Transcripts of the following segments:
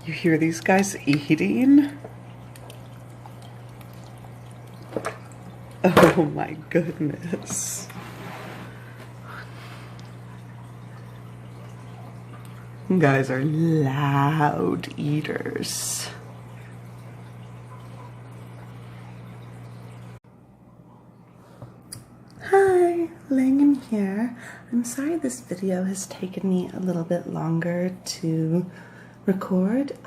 You hear these guys eating? Oh my goodness. You guys are loud eaters. Hi, Langham here. I'm sorry this video has taken me a little bit longer to record.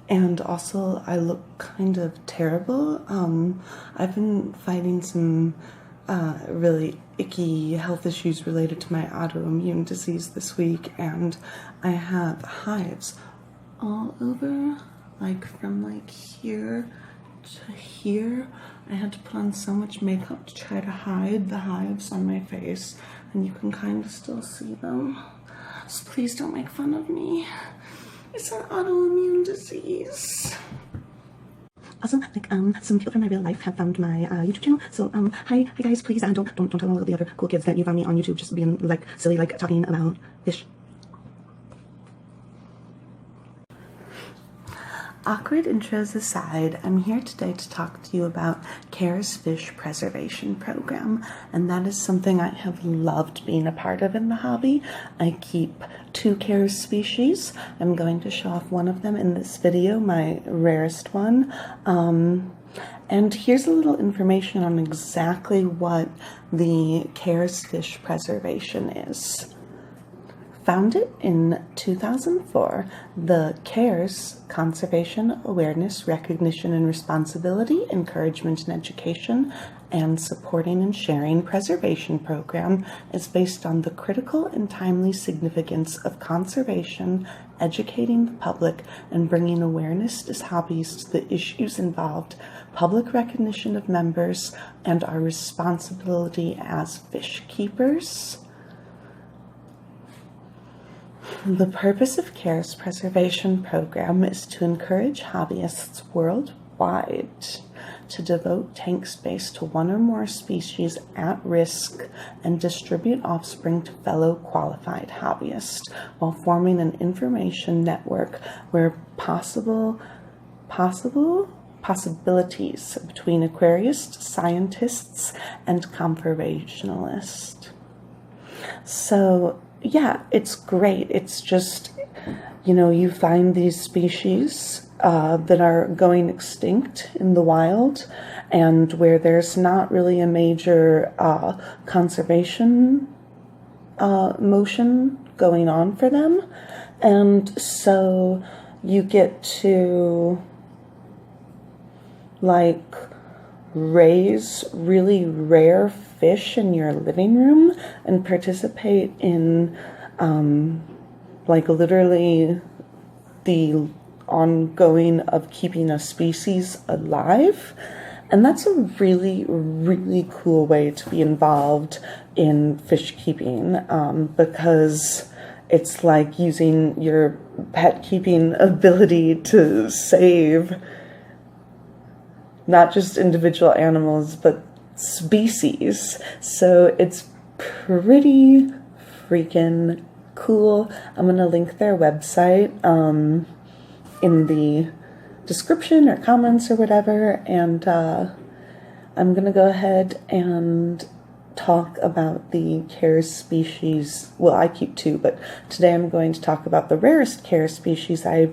And also I look kind of terrible. I've been fighting some really icky health issues related to my autoimmune disease this week, and I have hives all over, like from like here to here. I had to put on so much makeup to try to hide the hives on my face, and you can kind of still see them. So please don't make fun of me. It's an autoimmune disease. Also, like, some people from my real life have found my YouTube channel. So, hi guys, please don't tell all of the other cool kids that you found me on YouTube just being like silly, like talking about fish. Awkward intros aside, I'm here today to talk to you about CARE's Fish Preservation Program, and that is something I have loved being a part of in the hobby. I keep 2 CARES species. I'm going to show off one of them in this video, my rarest one. And here's a little information on exactly what the CARES Fish Preservation is. Founded in 2004, the CARES, Conservation, Awareness, Recognition and Responsibility, Encouragement and Education, and Supporting and Sharing Preservation Program is based on the critical and timely significance of conservation, educating the public, and bringing awareness as hobbyists to the issues involved, public recognition of members, and our responsibility as fish keepers. The purpose of CARE's preservation program is to encourage hobbyists worldwide to devote tank space to 1 or more species at risk and distribute offspring to fellow qualified hobbyists while forming an information network where possibilities between aquarists, scientists, and conservationists. So yeah, it's great. It's just, you know, you find these species that are going extinct in the wild, and where there's not really a major conservation motion going on for them. And so you get to like raise really rare fish in your living room and participate in like literally the ongoing of keeping a species alive. And that's a really, really cool way to be involved in fish keeping, because it's like using your pet keeping ability to save not just individual animals, but species. So it's pretty freaking cool. I'm gonna link their website in the description or comments or whatever, and I'm gonna go ahead and talk about the CARES species. Well, I keep 2, but today I'm going to talk about the rarest CARES species I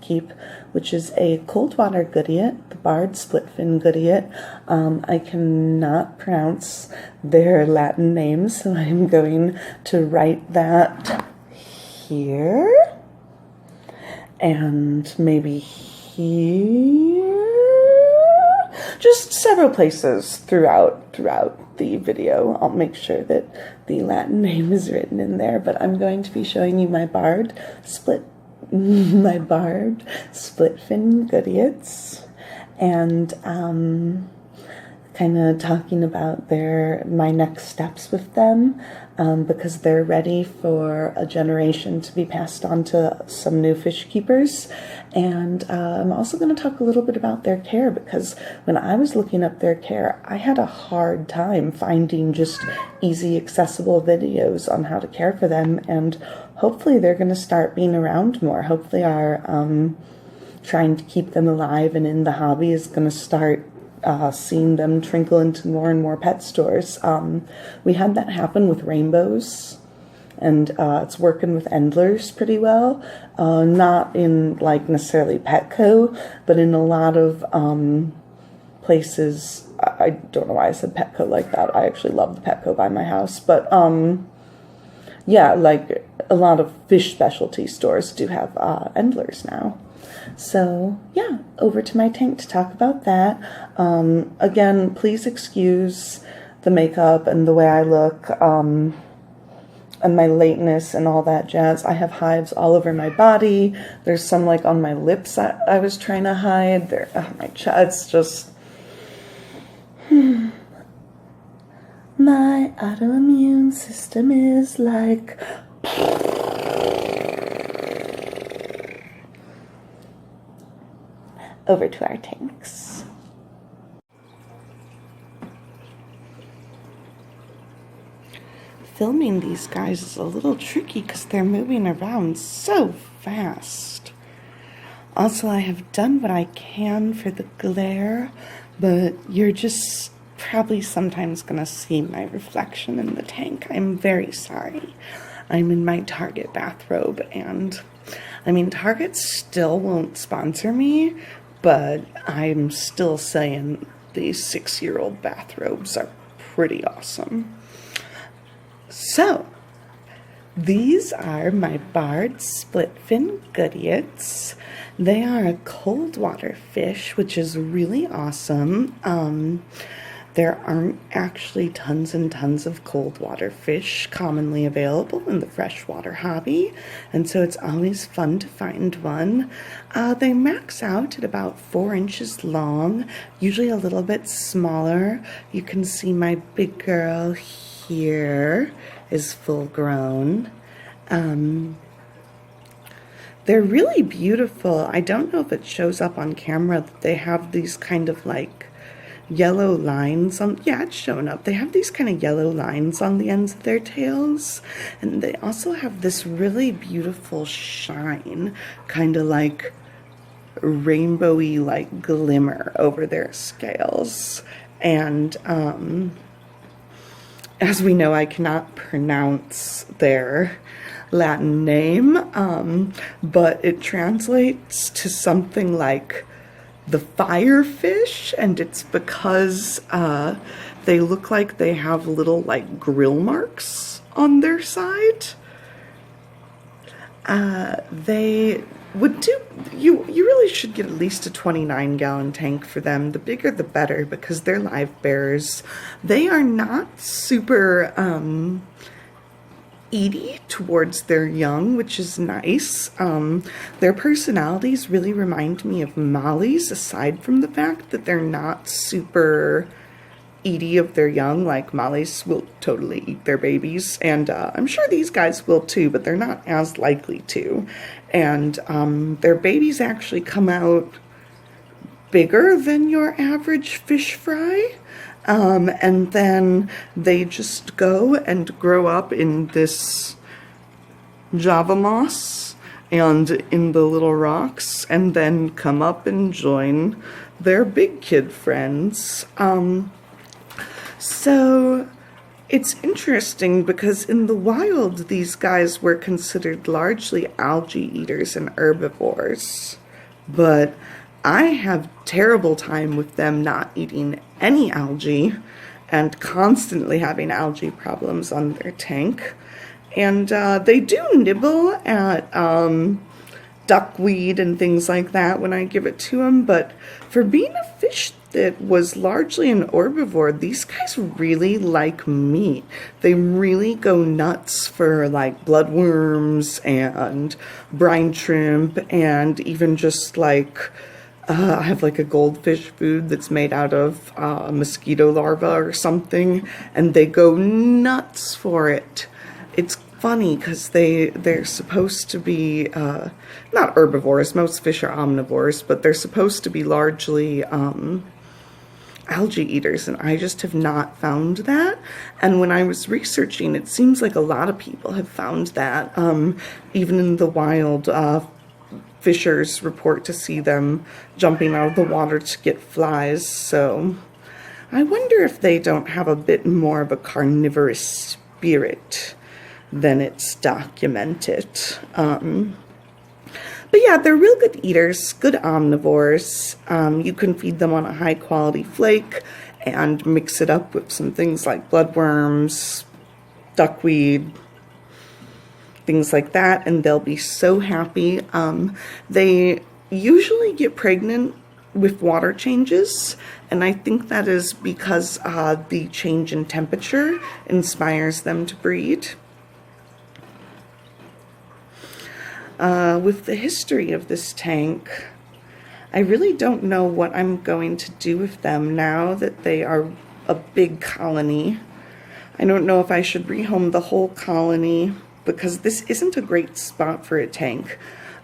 keep, which is a cold water goodied, the barred splitfin goodied. I cannot pronounce their Latin names, so I'm going to write that here and maybe here, just several places throughout the video. I'll make sure that the Latin name is written in there, but I'm going to be showing you my barred splitfin goodieds, and kind of talking about my next steps with them, because they're ready for a generation to be passed on to some new fish keepers. And I'm also going to talk a little bit about their care, because when I was looking up their care, I had a hard time finding just easy, accessible videos on how to care for them. And hopefully they're going to start being around more. Hopefully our trying to keep them alive and in the hobby is going to start seeing them trickle into more and more pet stores. We had that happen with rainbows, and it's working with endlers pretty well. Not in like necessarily Petco, but in a lot of places. I don't know why I said Petco like that. I actually love the Petco by my house, but yeah, like a lot of fish specialty stores do have endlers now. So yeah, over to my tank to talk about that. Again, please excuse the makeup and the way I look, and my lateness and all that jazz. I have hives all over my body. There's some like on my lips I was trying to hide. There, my chest. It's just my autoimmune system is like. Over to our tanks. Filming these guys is a little tricky because they're moving around so fast. Also, I have done what I can for the glare, but you're just probably sometimes going to see my reflection in the tank. I'm very sorry. I'm in my Target bathrobe, and I mean, Target still won't sponsor me, but I'm still saying these 6-year-old bathrobes are pretty awesome. So, these are my barred splitfin Goodieds. They are a cold water fish, which is really awesome. There aren't actually tons and tons of cold water fish commonly available in the freshwater hobby, and so it's always fun to find one. They max out at about 4 inches long, usually a little bit smaller. You can see my big girl here is full grown. They're really beautiful. I don't know if it shows up on camera that they have these kind of like yellow lines on, yeah, it's showing up. They have these kind of yellow lines on the ends of their tails, and they also have this really beautiful shine, kind of like rainbowy like glimmer over their scales. And as we know, I cannot pronounce their Latin name, but it translates to something like the firefish, and it's because they look like they have little like grill marks on their side. They would do, you really should get at least a 29-gallon tank for them. The bigger the better, because they're live bearers. They are not super eaty towards their young, which is nice. Their personalities really remind me of mollies, aside from the fact that they're not super eaty of their young. Like mollies will totally eat their babies, and I'm sure these guys will too, but they're not as likely to. And their babies actually come out bigger than your average fish fry. And then they just go and grow up in this Java moss and in the little rocks, and then come up and join their big kid friends. So it's interesting because in the wild, these guys were considered largely algae eaters and herbivores, but I have terrible time with them not eating any algae and constantly having algae problems on their tank. And they do nibble at duckweed and things like that when I give it to them, but for being a fish that was largely an herbivore, these guys really like meat. They really go nuts for like bloodworms and brine shrimp, and even just like I have like a goldfish food that's made out of mosquito larvae or something, and they go nuts for it. It's funny because they're supposed to be not herbivores. Most fish are omnivores, but they're supposed to be largely algae eaters, and I just have not found that. And when I was researching, it seems like a lot of people have found that. Even in the wild, fishers report to see them jumping out of the water to get flies. So I wonder if they don't have a bit more of a carnivorous spirit than it's documented. But yeah, they're real good eaters, good omnivores. You can feed them on a high quality flake and mix it up with some things like bloodworms, duckweed, things like that, and they'll be so happy. They usually get pregnant with water changes, and I think that is because the change in temperature inspires them to breed. With the history of this tank, I really don't know what I'm going to do with them now that they are a big colony. I don't know if I should rehome the whole colony, because this isn't a great spot for a tank,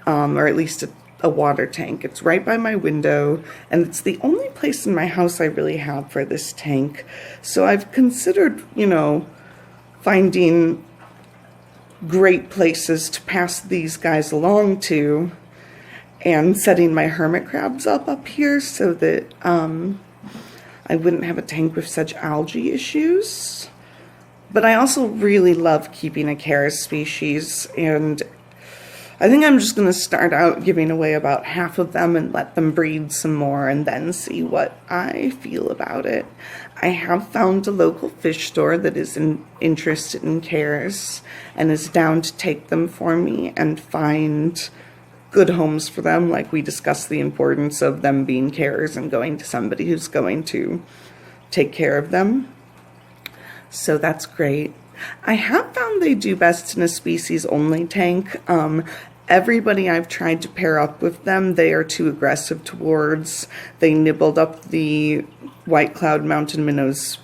or at least a water tank. It's right by my window, and it's the only place in my house I really have for this tank. So I've considered, finding great places to pass these guys along to, and setting my hermit crabs up here so that I wouldn't have a tank with such algae issues. But I also really love keeping a Charis species, and I think I'm just going to start out giving away about half of them and let them breed some more and then see what I feel about it. I have found a local fish store that is interested in Charis and is down to take them for me and find good homes for them. Like, we discussed the importance of them being carers and going to somebody who's going to take care of them. So that's great. I have found they do best in a species-only tank. Everybody I've tried to pair up with them, they are too aggressive towards. They nibbled up the white cloud mountain minnow's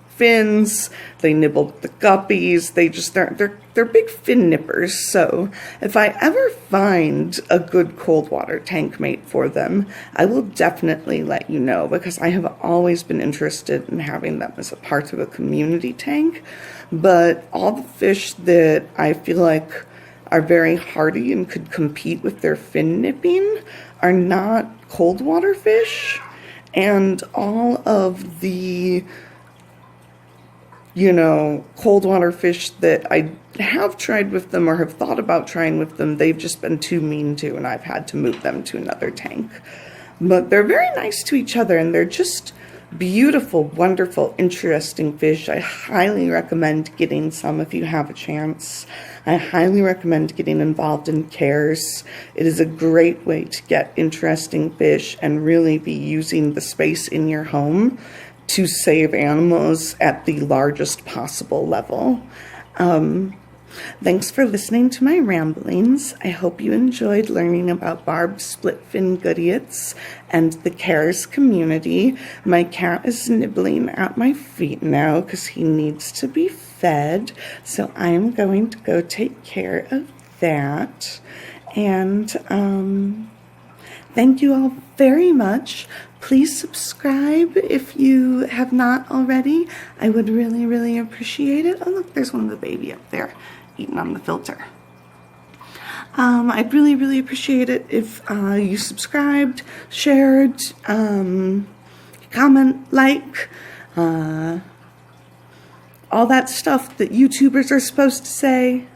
fins. They nibbled the guppies. They're big fin nippers. So if I ever find a good cold water tank mate for them, I will definitely let you know, because I have always been interested in having them as a part of a community tank. But all the fish that I feel like are very hardy and could compete with their fin nipping are not cold water fish. And all of the cold water fish that I have tried with them or have thought about trying with them, they've just been too mean to, and I've had to move them to another tank. But they're very nice to each other, and they're just beautiful, wonderful, interesting fish. I highly recommend getting some if you have a chance. I highly recommend getting involved in cares. It is a great way to get interesting fish and really be using the space in your home to save animals at the largest possible level. Thanks for listening to my ramblings. I hope you enjoyed learning about barbed splitfin goodieds and the cares community. My cat is nibbling at my feet now because he needs to be fed, so I'm going to go take care of that. And thank you all very much. Please subscribe if you have not already. I would really, really appreciate it. Oh, look, there's one of the baby up there eating on the filter. I'd really, really appreciate it if you subscribed, shared, comment, like, all that stuff that YouTubers are supposed to say.